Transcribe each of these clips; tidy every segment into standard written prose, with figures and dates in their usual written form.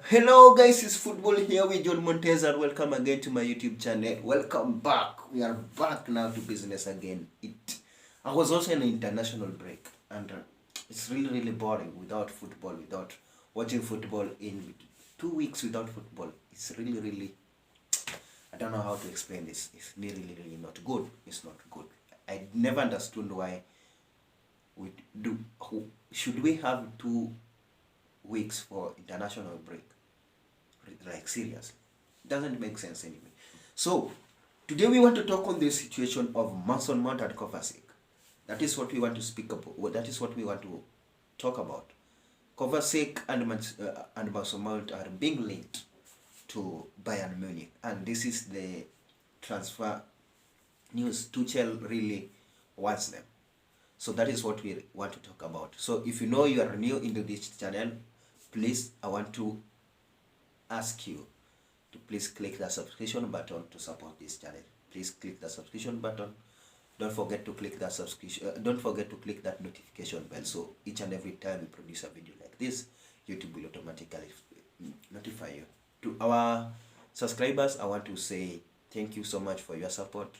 Hello guys, it's Football here with John Montez and welcome again to my YouTube channel. Welcome back. We are back now to business again. I was also in an international break and it's really boring without football, without watching football in 2 weeks without football. It's really I don't know how to explain this. It's really not good. It's not good. I never understood why we do. Should we have 2 weeks for international break? Like seriously, it doesn't make sense anyway. So today we want to talk on the situation of Mason Mount and Kovacic. That is what we want to speak about. Well, that is what we want to talk about. Kovacic and Mason Mount are being linked to Bayern Munich, and this is the transfer news. Tuchel really wants them. So that is what we want to talk about. So if you know you are new into this channel, please, I want to ask you to please click the subscription button to support this channel. Please click the subscription button. Don't forget to click that don't forget to click that notification bell, so each and every time we produce a video like this, YouTube will automatically notify you. To our subscribers, I want to say thank you so much for your support.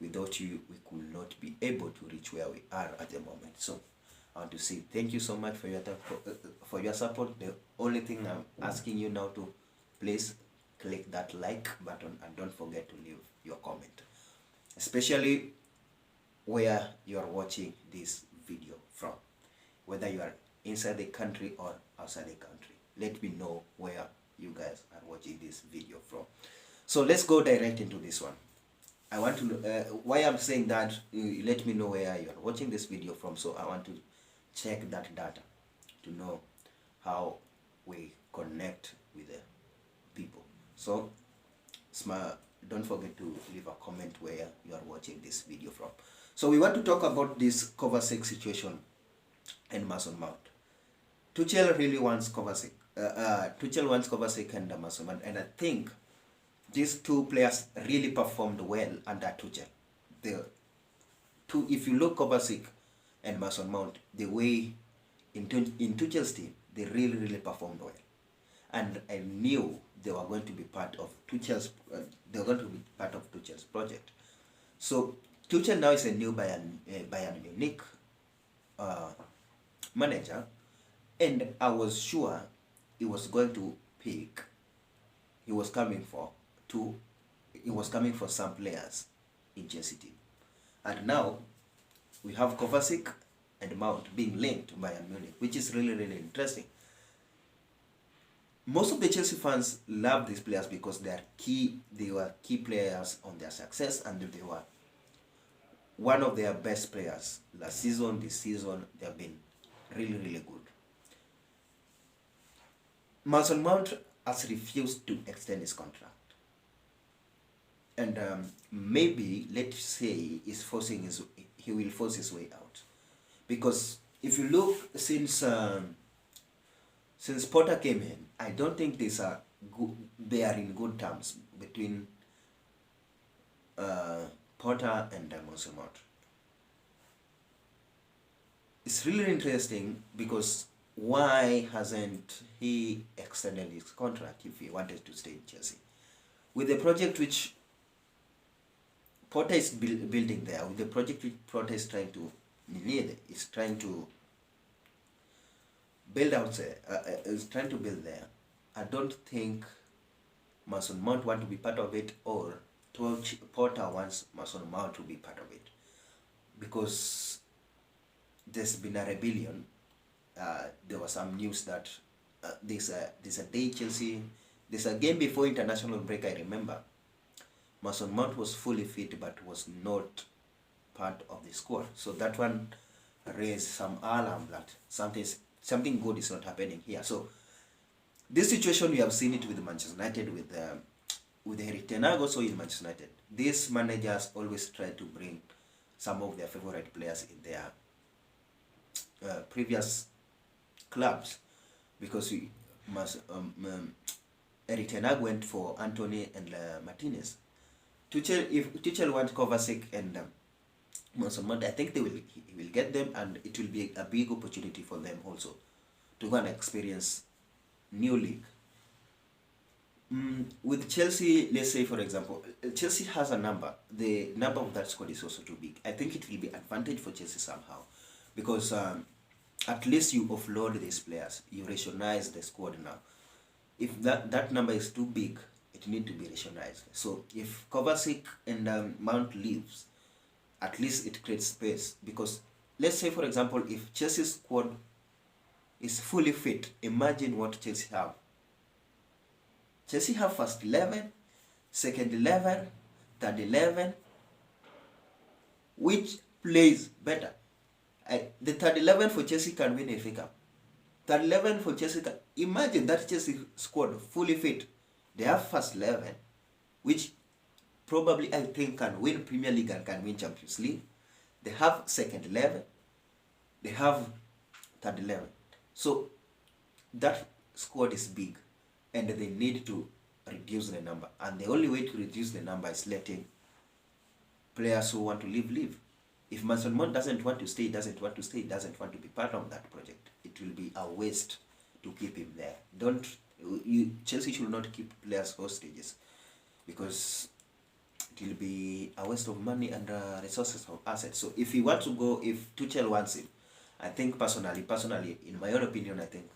Without you, we could not be able to reach where we are at the moment. So I want to say thank you so much for your support. The only thing I'm asking you now to please click that like button and don't forget to leave your comment, especially where you are watching this video from, whether you are inside the country or outside the country. Let me know where you guys are watching this video from. So let's go direct into this one. I want to why I'm saying that, let me know where you are watching this video from. So I want to check that data to know how we connect with the people. So don't forget to leave a comment where you are watching this video from. So we want to talk about this Kovacic situation and Mason Mount. Tuchel really wants Kovacic. Tuchel wants Kovacic and Mason Mount, and I think these two players really performed well under Tuchel. If you look Kovacic and Mason Mount, the way in Tuchel's team, they really performed well, and I knew they were going to be part of Tuchel's. They were going to be part of Tuchel's project. So Tuchel now is a new Bayern Munich manager, and I was sure he was going to pick. He was coming for some players in Chelsea team, and now we have Kovacic and Mount being linked to Bayern Munich, which is really interesting. Most of the Chelsea fans love these players because they were key players on their success, and they were one of their best players last season. This season they have been really good. Mason Mount has refused to extend his contract, and maybe, let's say, he will force his way out, because if you look, since Potter came in, I don't think they are in good terms between Potter and Mason Mount. It's really interesting because why hasn't he extended his contract if he wanted to stay in Chelsea? With the project which Potter is building there, with the project which Potter is trying to lead, is trying to build out there, I don't think Mason Mount want to be part of it, or Potter wants Mason Mount to be part of it, because there's been a rebellion. There was some news that there's a day Chelsea, there's a game before international break, I remember. Mason Mount was fully fit but was not part of the squad. So that one raised some alarm that something good is not happening here. So this situation, we have seen it with Manchester United, with Eric Ten Hag also in Manchester United. These managers always try to bring some of their favorite players in their previous clubs, because Eric Ten Hag went for Anthony and Martinez. If Tuchel wants Kovacic and Mason Mount, I think he will get them, and it will be a big opportunity for them also to go and experience new league With Chelsea, let's say for example, Chelsea has a number. The number of that squad is also too big. I think it will be advantage for Chelsea somehow, because at least you offload these players. You rationalize the squad now. If that number is too big, it need to be rationalized. So if Kovacic and Mount leaves, at least it creates space. Because let's say for example, if Chelsea's squad is fully fit, imagine what Chelsea have. Chelsea have first 11, second 11, third 11. Which plays better? The third 11 for Chelsea can win a FA Cup. Third 11 for Chelsea can... Imagine that Chelsea squad fully fit. They have first 11, which probably I think can win Premier League and can win Champions League. They have second 11. They have third 11. So that squad is big, and they need to reduce the number. And the only way to reduce the number is letting players who want to leave. If Mason Mount doesn't want to stay, doesn't want to be part of that project, it will be a waste to keep him there. Chelsea should not keep players hostages, because it will be a waste of money and resources of assets. So if he wants to go, if Tuchel wants him, I think personally, in my own opinion, I think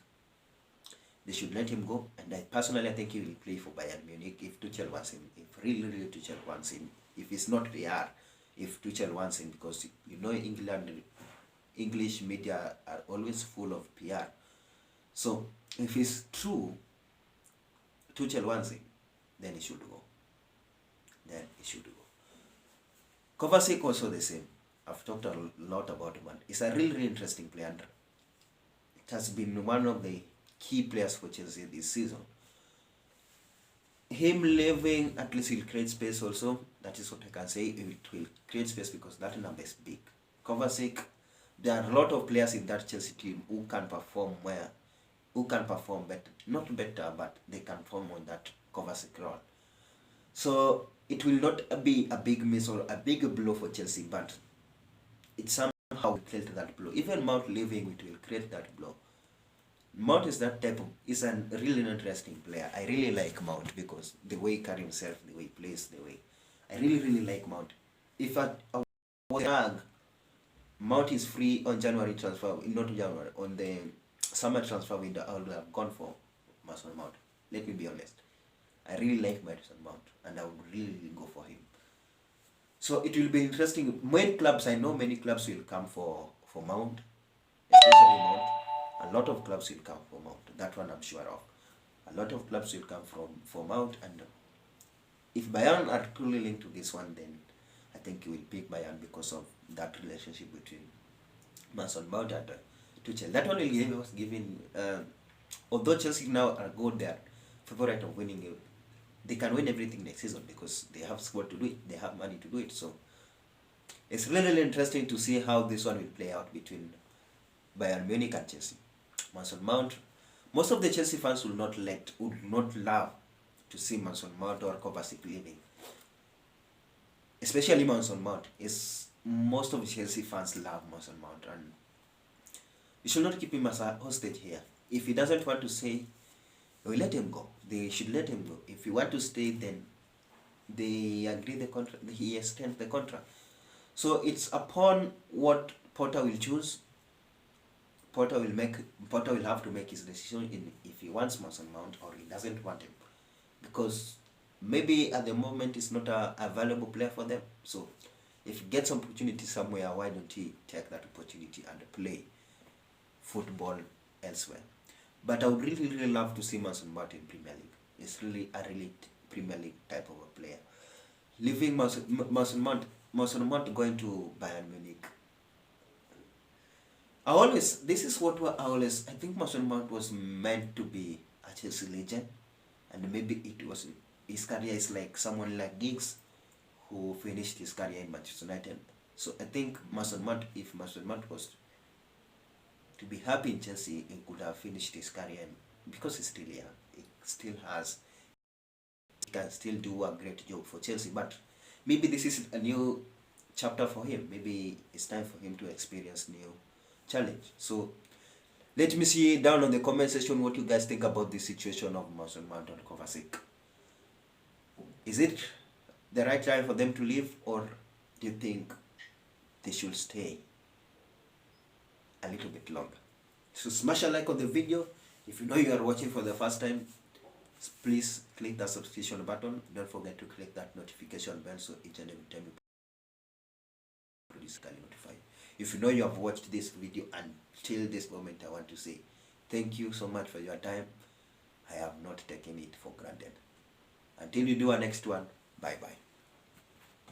they should let him go. And I think he will play for Bayern Munich if Tuchel wants him. If really Tuchel wants him. If it's not PR, if Tuchel wants him, because English media are always full of PR. So if it's true, Tuchel wants him, then he should go. Kovacic also the same. I've talked a lot about him. He's a really interesting player. It has been one of the key players for Chelsea this season. Him leaving, at least he'll create space also. That is what I can say. It will create space because that number is big. Kovacic, there are a lot of players in that Chelsea team who can perform better. Not better, but they can perform on that Kovacic role. So it will not be a big miss or a big blow for Chelsea, but it somehow will create that blow. Even Mount leaving, it will create that blow. Mount is that type of, is a really interesting player. I really like Mount because the way he carries himself, the way he plays, I really like Mount. If I was young, Mount is free on January transfer, not January, on the summer transfer window, I would have gone for Mason Mount. Let me be honest. I really like Mason Mount, and I would really go for him. So it will be interesting. I know many clubs will come for Mount, especially Mount. A lot of clubs will come for Mount. That one I'm sure of. A lot of clubs will come for Mount, and if Bayern are truly linked to this one, then I think he will pick Bayern because of that relationship between Mason Mount and Tuchel. That one was given. Although Chelsea now are good, they are favorite of winning it. They can win everything next season because they have squad to do it. They have money to do it. So it's really interesting to see how this one will play out between Bayern Munich and Chelsea. Mason Mount. Most of the Chelsea fans would not love to see Mason Mount or Kovacic leaving. Especially Mason Mount. Most of the Chelsea fans love Mason Mount, and you should not keep him as a hostage here. If he doesn't want to stay, we let him go. They should let him go. If he want to stay, then they agree the contract. He extends the contract. So it's upon what Potter will choose. Potter will have to make his decision if he wants Mason Mount or he doesn't want him, because maybe at the moment he's not a valuable player for them. So if he gets opportunity somewhere, why don't he take that opportunity and play football elsewhere? But I would really love to see Mason Mount in Premier League. It's really a Premier League type of a player. Leaving Mason Mount going to Bayern Munich. I think Mason Mount was meant to be a Chelsea legend, and maybe his career is like someone like Giggs, who finished his career in Manchester United. So I think if Mason Mount was to be happy in Chelsea, he could have finished his career, because he's still young. He can still do a great job for Chelsea. But maybe this is a new chapter for him. Maybe it's time for him to experience new challenge. So let me see down on the comment section what you guys think about the situation of Mason Mount and Kovacic. Is it the right time for them to leave, or do you think they should stay a little bit longer? So smash a like on the video. If you know you are watching for the first time, please click that subscription button. Don't forget to click that notification bell so each and every time you produce can notify. If you know you have watched this video until this moment, I want to say thank you so much for your time. I have not taken it for granted. Until you do our next one, bye bye.